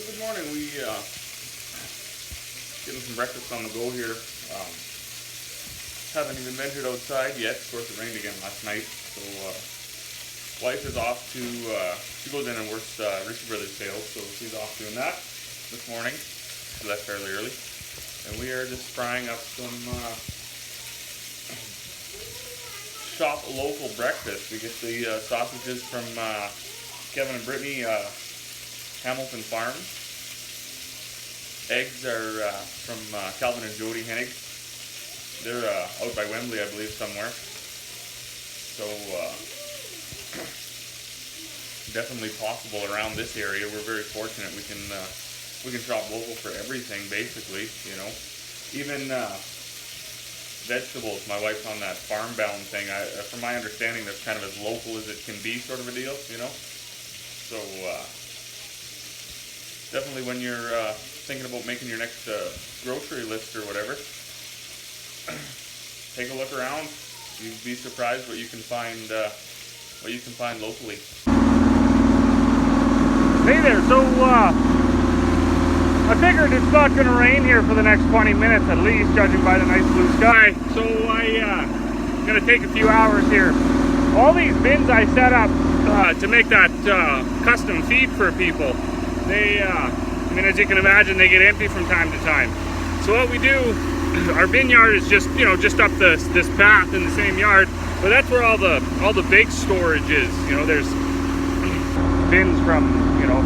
Good morning. We getting some breakfast on the go here. Haven't even ventured outside yet. Of course, it rained again last night. So wife is off to she goes in and works Ritchie Brothers sales, so she's off doing that this morning. She left fairly early, and we are just frying up some shop local breakfast. We get the sausages from Kevin and Brittany. Hamilton Farms. Eggs are from Calvin and Jody Hennig. They're out by Wembley, I believe, somewhere. So definitely possible around this area. We're very fortunate. We can shop local for everything, basically. You know, even vegetables. My wife's on that farm bound thing. From my understanding, that's kind of as local as it can be, sort of a deal. You know, so. Definitely when you're thinking about making your next grocery list or whatever, take a look around. You'd be surprised what you can find locally. Hey there, so I figured it's not going to rain here for the next 20 minutes at least, judging by the nice blue sky. So I'm going to take a few hours here. All these bins I set up to make that custom feed for people. They, I mean, as you can imagine, they get empty from time to time. So what we do, our bin yard is just, you know, just up this path in the same yard, but that's where all the big storage is. You know, there's bins from, you know,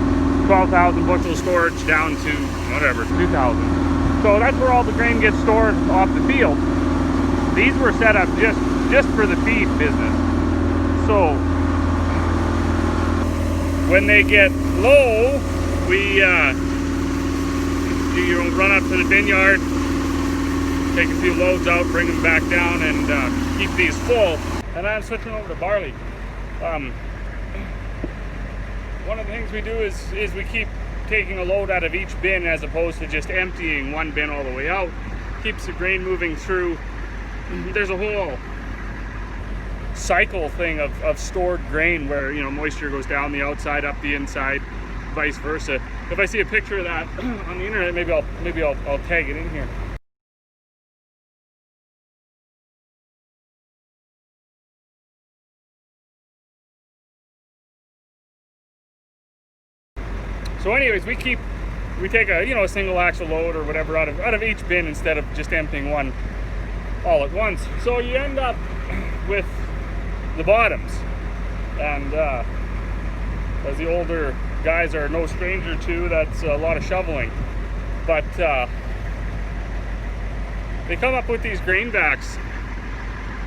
12,000 bushel storage down to whatever, 2,000. So that's where all the grain gets stored off the field. These were set up just for the feed business. So when they get low, we you know, run up to the bin yard, take a few loads out, bring them back down, and keep these full. And I'm switching over to barley. One of the things we do is we keep taking a load out of each bin as opposed to just emptying one bin all the way out. Keeps the grain moving through. There's a whole cycle thing of stored grain where, you know, moisture goes down the outside, up the inside, vice versa. If I see a picture of that on the internet, maybe I'll tag it in here. So anyways, we take a, you know, a single axle load or whatever out of each bin instead of just emptying one all at once. So you end up with the bottoms, and as the older guys are no stranger to, that's a lot of shoveling. But they come up with these grain backs,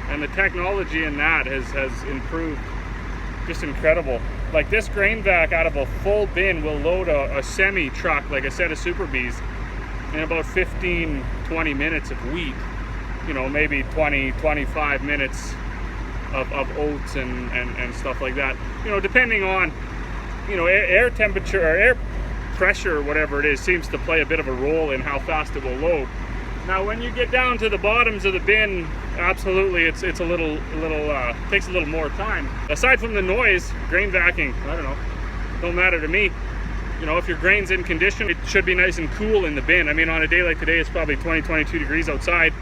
and the technology in that has improved just incredible. Like this grain back out of a full bin will load a semi truck, like a set of Super Bs, in about 15-20 minutes of wheat. You know, maybe 20-25 minutes of oats and stuff like that. You know, depending on, you know, air temperature or air pressure or whatever it is seems to play a bit of a role in how fast it will load. Now when you get down to the bottoms of the bin, absolutely it's a little takes a little more time. Aside from the noise, grain vacuuming, I don't know, don't matter to me. You know, if your grain's in condition, it should be nice and cool in the bin. I mean, on a day like today, it's probably 20-22 degrees outside.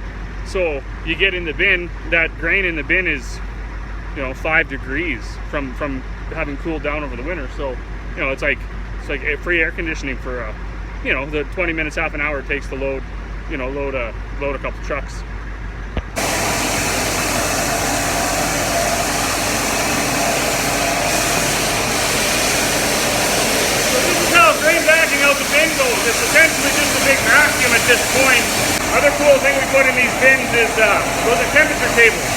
So you get in the bin, that grain in the bin is, you know, 5 degrees from having cooled down over the winter. So, you know, it's like free air conditioning for you know, the 20 minutes, half an hour it takes to load, you know, load a couple trucks. So this is how grain backing out the bin goes. It's essentially just a big vacuum at this point. Other cool thing we put in these bins is those are temperature tables.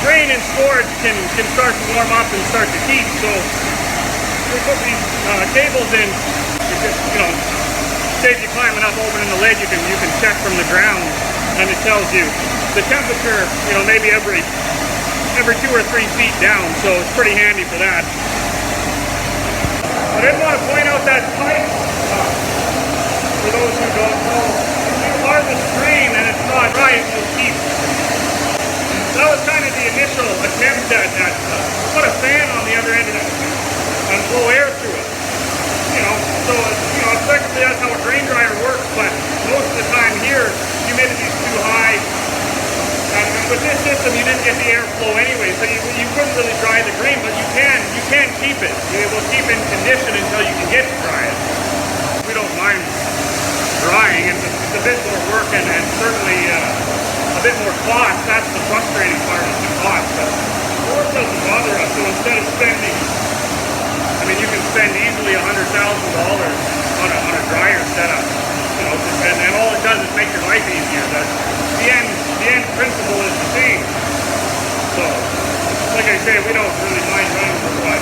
Grain in storage can start to warm up and start to heat, so we put these tables in. It just, you know, saves you climbing up, opening the lid. You can check from the ground, and it tells you the temperature. You know, maybe every 2 or 3 feet down, so it's pretty handy for that. I did want to point out that pipe for those who don't know. If you harvest grain and it's not right, you'll keep. That was kind of the initial attempt at put a fan on the other end of that. And this system, you didn't get the airflow anyway, so you couldn't really dry the grain, but you can keep it. It will keep in condition until you can get to dry it. We don't mind drying. It's a bit more work and certainly a bit more cost. That's the frustrating part, is the cost. But work doesn't bother us. So instead of spending, I mean, you can spend easily $100,000 on a dryer setup, you know, and all it does is make your life easier. The end principle is the same. So, like I say, we don't really mind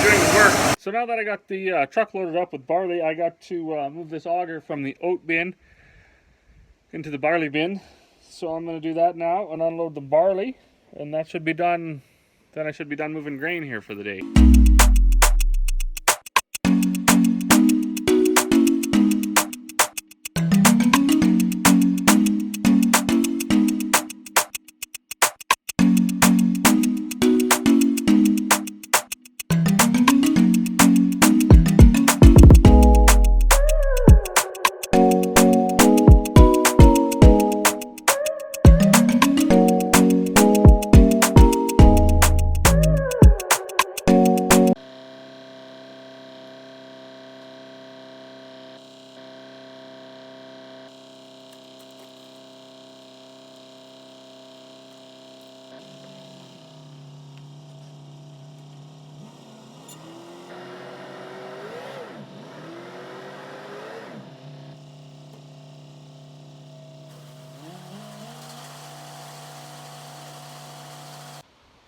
doing the work. So now that I got the truck loaded up with barley, I got to move this auger from the oat bin into the barley bin. So I'm going to do that now and unload the barley, and that should be done. Then I should be done moving grain here for the day.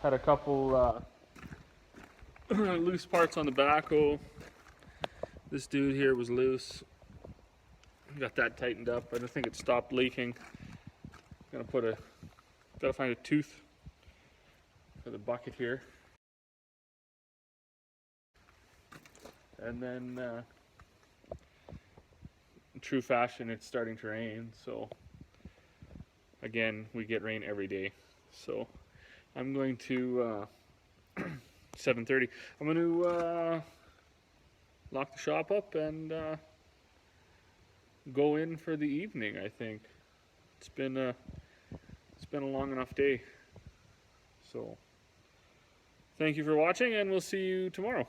Had a couple loose parts on the backhoe. This dude here was loose. Got that tightened up. I don't think it stopped leaking. Gotta find a tooth for the bucket here. And then, in true fashion, it's starting to rain. So again, we get rain every day. So I'm going to 7:30. I'm going to lock the shop up and go in for the evening. I think it's been a long enough day. So thank you for watching, and we'll see you tomorrow.